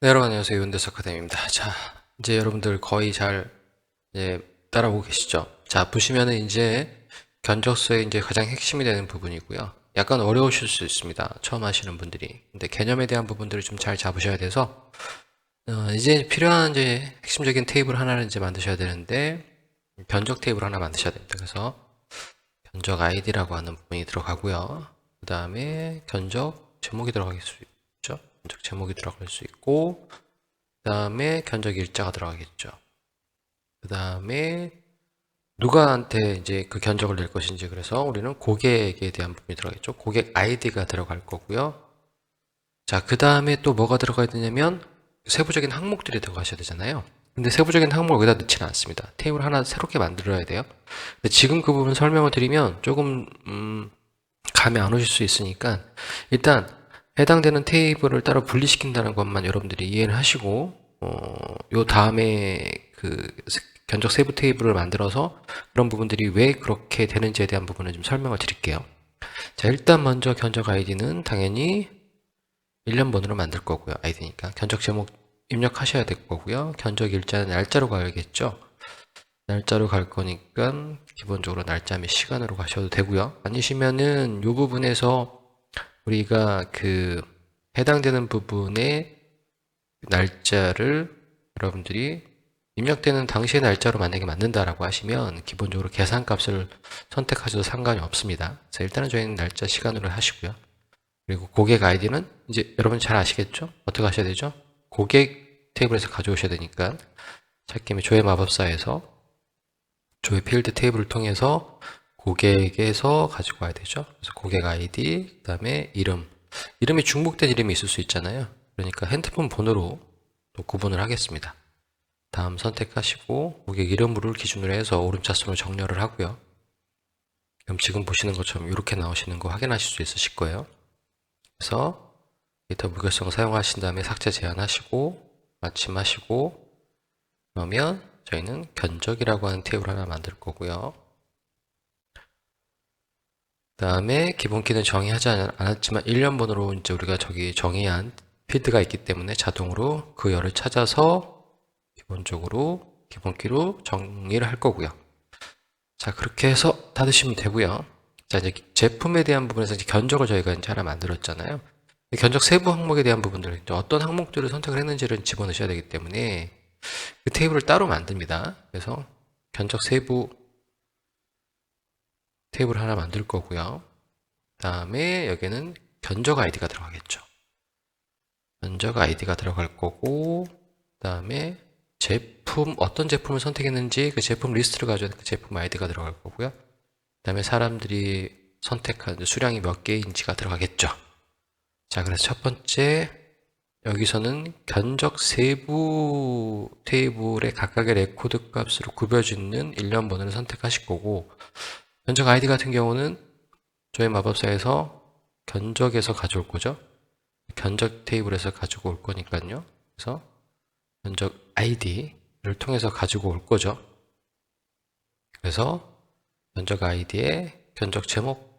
네, 여러분 안녕하세요. 윤대스 아카데미입니다. 자, 이제 여러분들 거의 잘 따라오고 계시죠? 자, 보시면은 이제 견적서의 이제 가장 핵심이 되는 부분이고요. 약간 어려우실 수 있습니다. 처음 하시는 분들이. 근데 개념에 대한 부분들을 좀 잘 잡으셔야 돼서 이제 필요한 이제 핵심적인 테이블 하나를 이제 만드셔야 되는데 견적 테이블 하나 만드셔야 됩니다. 그래서 견적 아이디라고 하는 부분이 들어가고요. 그 다음에 견적 제목이 들어갈 수 있죠. 견적 제목이 들어갈 수 있고 그 다음에 견적 일자가 들어가겠죠. 그 다음에 누가한테 이제 그 견적을 낼 것인지, 그래서 우리는 고객에 대한 부분이 들어가겠죠. 고객 아이디가 들어갈 거고요. 자, 그 다음에 또 뭐가 들어가야 되냐면 세부적인 항목들이 들어가셔야 되잖아요. 근데 세부적인 항목을 여기다 넣지는 않습니다. 테이블 하나 새롭게 만들어야 돼요. 근데 지금 그 부분 설명을 드리면 조금 감이 안 오실 수 있으니까 일단 해당되는 테이블을 따로 분리시킨다는 것만 여러분들이 이해를 하시고 요 다음에 그 견적 세부 테이블을 만들어서 그런 부분들이 왜 그렇게 되는지에 대한 부분을 좀 설명을 드릴게요. 자, 일단 먼저 견적 아이디는 당연히 1년번호로 만들 거고요. 아이디니까 견적 제목 입력하셔야 될 거고요. 견적 일자는 날짜로 가야겠죠. 날짜로 갈 거니까 기본적으로 날짜 및 시간으로 가셔도 되고요. 아니시면은 이 부분에서 우리가 그 해당되는 부분의 날짜를 여러분들이 입력되는 당시의 날짜로 만약에 맞는다라고 하시면 기본적으로 계산값을 선택하셔도 상관이 없습니다. 그래서 일단은 저희는 날짜 시간으로 하시고요. 그리고 고객 아이디는 이제 여러분 잘 아시겠죠? 어떻게 하셔야 되죠? 고객 테이블에서 가져오셔야 되니까 찾기 조회 마법사에서 조회 필드 테이블을 통해서 고객에서 가지고 와야 되죠. 그래서 고객 아이디, 그 다음에 이름이 중복된 이름이 있을 수 있잖아요. 그러니까 핸드폰 번호로 또 구분을 하겠습니다. 다음 선택하시고 고객 이름을 기준으로 해서 오름차순으로 정렬을 하고요. 그럼 지금 보시는 것처럼 이렇게 나오시는 거 확인하실 수 있으실 거예요. 그래서 데이터 무결성 사용하신 다음에 삭제 제한하시고 마침하시고, 그러면 저희는 견적이라고 하는 테이블 하나 만들 거고요. 그 다음에 기본키는 정의하지 않았지만 1년번호로 이제 우리가 저기 정의한 필드가 있기 때문에 자동으로 그 열을 찾아서 기본적으로 기본키로 정의를 할 거고요. 자, 그렇게 해서 닫으시면 되고요. 자, 이제 제품에 대한 부분에서 이제 견적을 저희가 이제 하나 만들었잖아요. 견적 세부 항목에 대한 부분들, 어떤 항목들을 선택을 했는지를 집어넣으셔야 되기 때문에 그 테이블을 따로 만듭니다. 그래서 견적 세부 테이블 하나 만들 거고요. 다음에 여기는 견적 아이디가 들어가겠죠. 견적 아이디가 들어갈 거고, 다음에 제품, 어떤 제품을 선택했는지 그 제품 리스트를 가져야 그 제품 아이디가 들어갈 거고요. 다음에 사람들이 선택한 수량이 몇 개인지가 들어가겠죠. 자, 그래서 첫 번째, 여기서는 견적 세부 테이블의 각각의 레코드 값으로 굽여짓는 1년 번호를 선택하실 거고, 견적 아이디 같은 경우는 저희 마법사에서 견적에서 가져올 거죠. 견적 테이블에서 가지고 올 거니까요. 그래서 견적 아이디를 통해서 가지고 올 거죠. 그래서 견적 아이디에 견적 제목,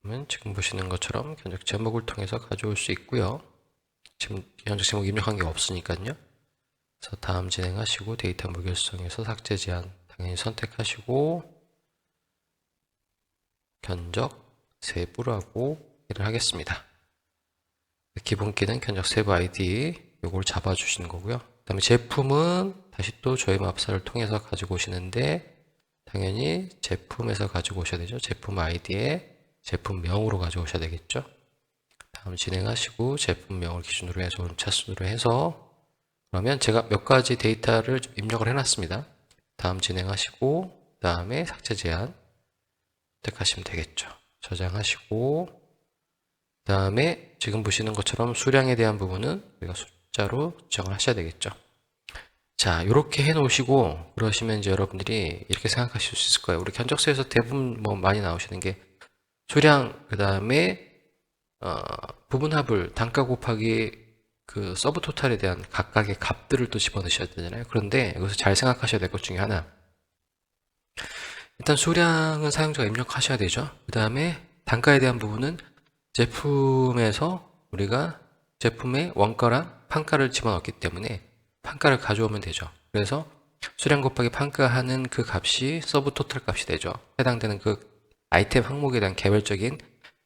그러면 지금 보시는 것처럼 견적 제목을 통해서 가져올 수 있고요. 지금 견적 제목 입력한 게 없으니까요. 그래서 다음 진행하시고 데이터 무결성에서 삭제 제한 당연히 선택하시고 견적 세부라고 일을 하겠습니다. 기본키는 견적 세부 아이디 요걸 잡아주시는 거고요. 그 다음에 제품은 다시 또 저희 마법사를 통해서 가지고 오시는데 당연히 제품에서 가지고 오셔야 되죠. 제품 아이디에 제품명으로 가져오셔야 되겠죠. 다음 진행하시고 제품명을 기준으로 해서 오름차순으로 해서, 그러면 제가 몇 가지 데이터를 좀 입력을 해놨습니다. 다음 진행하시고 그 다음에 삭제 제한 선택하시면 되겠죠. 저장하시고 그 다음에 지금 보시는 것처럼 수량에 대한 부분은 우리가 숫자로 지정을 하셔야 되겠죠. 자, 이렇게 해 놓으시고 그러시면 이제 여러분들이 이렇게 생각하실 수 있을 거예요. 우리 견적서에서 대부분 뭐 많이 나오시는 게 수량, 그 다음에 부분합을 단가 곱하기 그 서브 토탈에 대한 각각의 값들을 또 집어넣으셔야 되잖아요. 그런데 여기서 잘 생각하셔야 될 것 중에 하나, 일단 수량은 사용자가 입력하셔야 되죠. 그 다음에 단가에 대한 부분은 제품에서 우리가 제품의 원가랑 판가를 집어넣기 때문에 판가를 가져오면 되죠. 그래서 수량 곱하기 판가하는 그 값이 서브 토탈 값이 되죠. 해당되는 그 아이템 항목에 대한 개별적인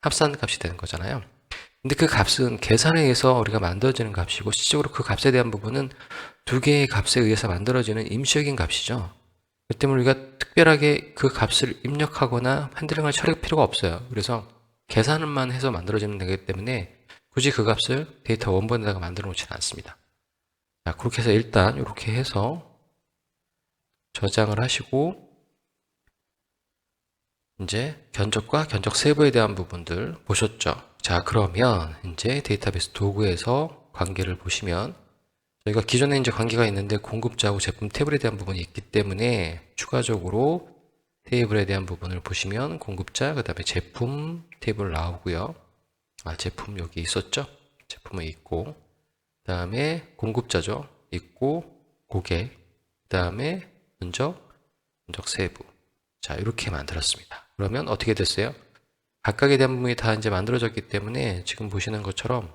합산 값이 되는 거잖아요. 근데 그 값은 계산에 의해서 우리가 만들어지는 값이고, 실질적으로 그 값에 대한 부분은 두 개의 값에 의해서 만들어지는 임시적인 값이죠. 그 때문에 우리가 특별하게 그 값을 입력하거나 핸들링을 처리할 필요가 없어요. 그래서 계산만 해서 만들어지는 되기 때문에 굳이 그 값을 데이터 원본에다가 만들어 놓지는 않습니다. 자, 그렇게 해서 일단 이렇게 해서 저장을 하시고, 이제 견적과 견적 세부에 대한 부분들 보셨죠? 자, 그러면 이제 데이터베이스 도구에서 관계를 보시면, 저희가 기존에 이제 관계가 있는데 공급자하고 제품 테이블에 대한 부분이 있기 때문에 추가적으로 테이블에 대한 부분을 보시면 공급자, 그 다음에 제품 테이블 나오고요. 제품 여기 있었죠? 제품은 있고, 그 다음에 공급자죠? 있고, 고객, 그 다음에 견적 세부. 자, 이렇게 만들었습니다. 그러면 어떻게 됐어요? 각각에 대한 부분이 다 이제 만들어졌기 때문에 지금 보시는 것처럼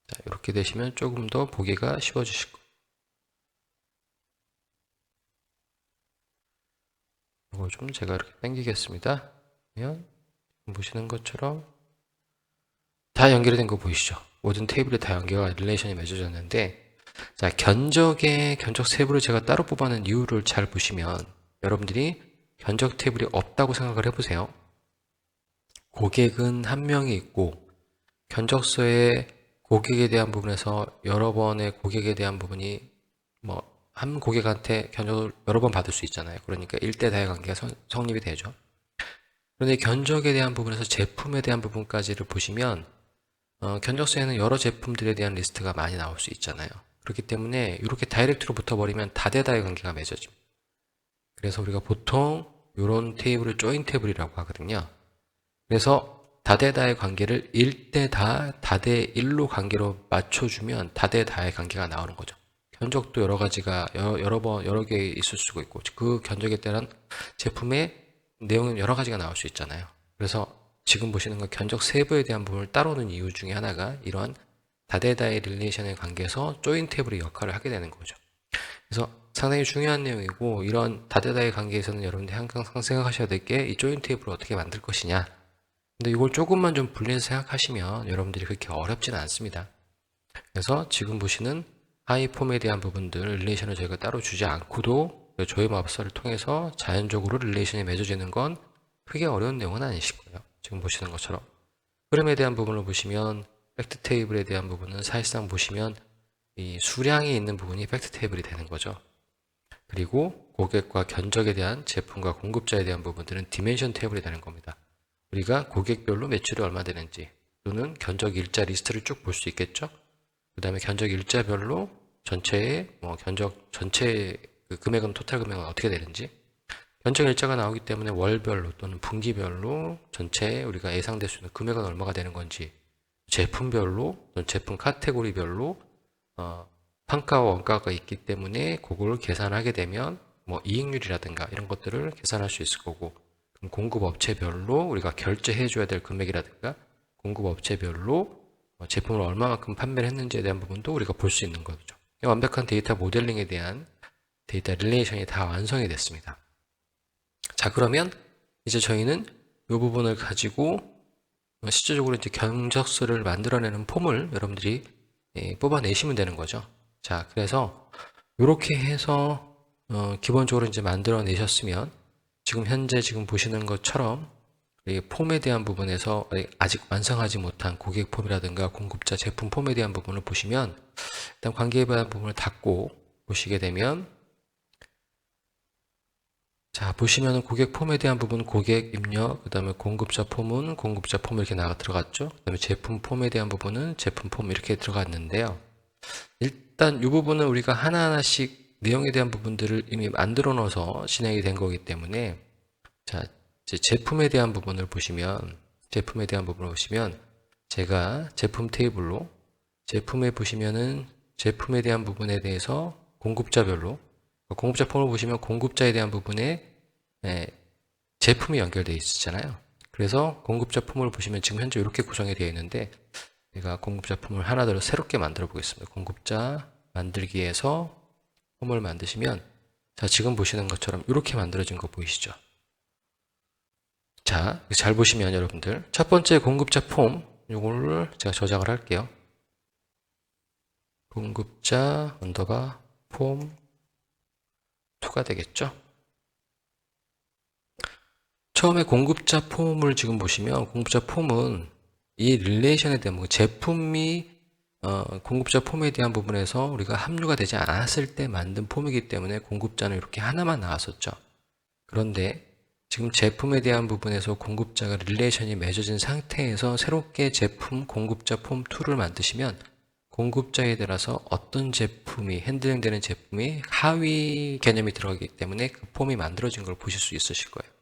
자, 이렇게 되시면 조금 더 보기가 쉬워지실 거예요. 이거 좀 제가 이렇게 당기겠습니다. 그러면 보시는 것처럼 다 연결이 된 거 보이시죠? 모든 테이블에 다 연결과 릴레이션이 맺어졌는데, 자, 견적의 견적 세부를 제가 따로 뽑아낸 이유를 잘 보시면 여러분들이 견적 테이블이 없다고 생각을 해보세요. 고객은 한 명이 있고 견적서에 고객에 대한 부분에서 여러 번의 고객에 대한 부분이 한 고객한테 견적을 여러 번 받을 수 있잖아요. 그러니까 1대 다의 관계가 성립이 되죠. 그런데 견적에 대한 부분에서 제품에 대한 부분까지를 보시면 견적서에는 여러 제품들에 대한 리스트가 많이 나올 수 있잖아요. 그렇기 때문에 이렇게 다이렉트로 붙어버리면 다대다의 관계가 맺어집니다. 그래서 우리가 보통 이런 테이블을 조인 테이블이라고 하거든요. 그래서 다대다의 관계를 1대 다, 다대 1로 관계로 맞춰주면 다대다의 관계가 나오는 거죠. 견적도 여러 가지가 여러 개 있을 수가 있고, 그 견적에 따른 제품의 내용은 여러 가지가 나올 수 있잖아요. 그래서 지금 보시는 건 견적 세부에 대한 부분을 따로는 이유 중에 하나가 이러한 다대다의 릴레이션의 관계에서 조인 테이블의 역할을 하게 되는 거죠. 그래서 상당히 중요한 내용이고, 이런 다대다의 관계에서는 여러분들이 항상 생각하셔야 될 게 이 조인 테이블을 어떻게 만들 것이냐. 근데 이걸 조금만 좀 분리해서 생각하시면 여러분들이 그렇게 어렵지는 않습니다. 그래서 지금 보시는 하이 폼에 대한 부분들 릴레이션을 저희가 따로 주지 않고도 조회 마법사를 통해서 자연적으로 릴레이션이 맺어지는 건 크게 어려운 내용은 아니실 거예요. 지금 보시는 것처럼 흐름에 대한 부분을 보시면 팩트 테이블에 대한 부분은 사실상 보시면 이 수량이 있는 부분이 팩트 테이블이 되는 거죠. 그리고 고객과 견적에 대한 제품과 공급자에 대한 부분들은 디멘션 테이블이 되는 겁니다. 우리가 고객별로 매출이 얼마 되는지 또는 견적 일자 리스트를 쭉 볼 수 있겠죠. 그 다음에 견적 일자별로 전체의 견적 전체 그 금액은 토탈 금액은 어떻게 되는지, 견적 일자가 나오기 때문에 월별로 또는 분기별로 전체 우리가 예상될 수 있는 금액은 얼마가 되는 건지, 제품별로 또는 제품 카테고리별로 판가와 원가가 있기 때문에 그걸 계산하게 되면 이익률이라든가 이런 것들을 계산할 수 있을 거고, 그럼 공급업체별로 우리가 결제해 줘야 될 금액이라든가 공급업체별로 제품을 얼마만큼 판매를 했는지에 대한 부분도 우리가 볼 수 있는 거죠. 완벽한 데이터 모델링에 대한 데이터 릴레이션이 다 완성이 됐습니다. 자, 그러면 이제 저희는 이 부분을 가지고 실질적으로 이제 견적서를 만들어내는 폼을 여러분들이 뽑아내시면 되는 거죠. 자, 그래서 이렇게 해서 기본적으로 이제 만들어내셨으면 지금 현재 지금 보시는 것처럼 이 폼에 대한 부분에서 아직 완성하지 못한 고객 폼이라든가 공급자 제품 폼에 대한 부분을 보시면 일단 관계에 대한 부분을 닫고 보시게 되면, 자, 보시면은 고객 폼에 대한 부분 고객 입력, 그 다음에 공급자 폼은 공급자 폼 이렇게 들어갔죠. 그 다음에 제품 폼에 대한 부분은 제품 폼 이렇게 들어갔는데요. 일단 이 부분은 우리가 하나하나씩 내용에 대한 부분들을 이미 만들어 넣어서 진행이 된 거기 때문에, 자, 이제 제품에 대한 부분을 보시면 제가 제품 테이블로 제품에 보시면은 제품에 대한 부분에 대해서 공급자별로 공급자 폼을 보시면 공급자에 대한 부분에 제품이 연결되어 있잖아요. 그래서 공급자 폼을 보시면 지금 현재 이렇게 구성이 되어 있는데 제가 공급자 폼을 하나 더 새롭게 만들어 보겠습니다. 공급자 만들기에서 폼을 만드시면 자, 지금 보시는 것처럼 이렇게 만들어진 거 보이시죠? 자, 잘 보시면 여러분들 첫 번째 공급자 폼 이거를 제가 저장을 할게요. 공급자 언더바 폼 2가 되겠죠? 처음에 공급자 폼을 지금 보시면 공급자 폼은 이 릴레이션에 대한 제품이 공급자 폼에 대한 부분에서 우리가 합류가 되지 않았을 때 만든 폼이기 때문에 공급자는 이렇게 하나만 나왔었죠. 그런데 지금 제품에 대한 부분에서 공급자가 릴레이션이 맺어진 상태에서 새롭게 제품 공급자 폼 2를 만드시면 공급자에 따라서 어떤 제품이 핸들링 되는 제품이 하위 개념이 들어가기 때문에 그 폼이 만들어진 걸 보실 수 있으실 거예요.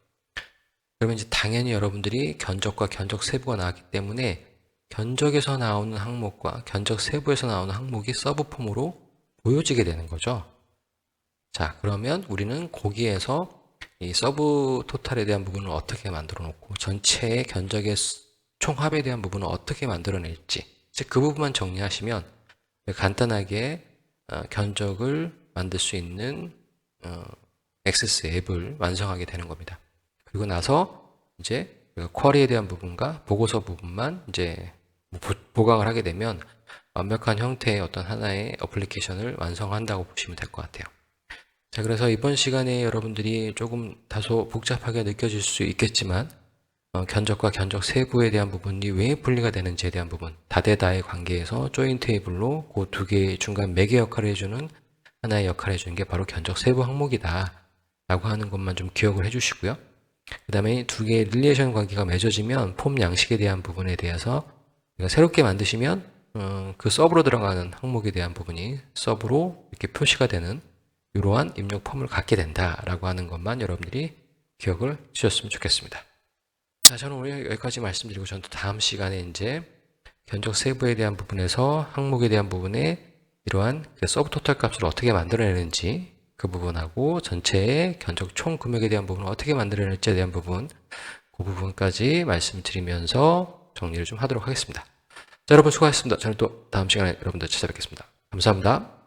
그러면 이제 당연히 여러분들이 견적과 견적 세부가 나왔기 때문에 견적에서 나오는 항목과 견적 세부에서 나오는 항목이 서브 폼으로 보여지게 되는 거죠. 자, 그러면 우리는 거기에서 이 서브 토탈에 대한 부분을 어떻게 만들어 놓고 전체의 견적의 총합에 대한 부분을 어떻게 만들어낼지 이제 그 부분만 정리하시면 간단하게 견적을 만들 수 있는 액세스 앱을 완성하게 되는 겁니다. 그리고 나서 이제 쿼리에 대한 부분과 보고서 부분만 이제 보강을 하게 되면 완벽한 형태의 어떤 하나의 어플리케이션을 완성한다고 보시면 될 것 같아요. 자, 그래서 이번 시간에 여러분들이 조금 다소 복잡하게 느껴질 수 있겠지만 견적과 견적 세부에 대한 부분이 왜 분리가 되는지에 대한 부분, 다대다의 관계에서 조인 테이블로 그 두 개의 중간 매개 역할을 해주는 하나의 역할을 해주는 게 바로 견적 세부 항목이다 라고 하는 것만 좀 기억을 해주시고요. 그 다음에 두 개의 릴레이션 관계가 맺어지면 폼 양식에 대한 부분에 대해서 새롭게 만드시면 그 서브로 들어가는 항목에 대한 부분이 서브로 이렇게 표시가 되는 이러한 입력 폼을 갖게 된다라고 하는 것만 여러분들이 기억을 주셨으면 좋겠습니다. 자, 저는 오늘 여기까지 말씀드리고 저는 또 다음 시간에 이제 견적 세부에 대한 부분에서 항목에 대한 부분에 이러한 서브 토탈 값을 어떻게 만들어내는지 그 부분하고 전체의 견적 총 금액에 대한 부분을 어떻게 만들어낼지에 대한 부분 그 부분까지 말씀드리면서 정리를 좀 하도록 하겠습니다. 자, 여러분 수고하셨습니다. 저는 또 다음 시간에 여러분들 찾아뵙겠습니다. 감사합니다.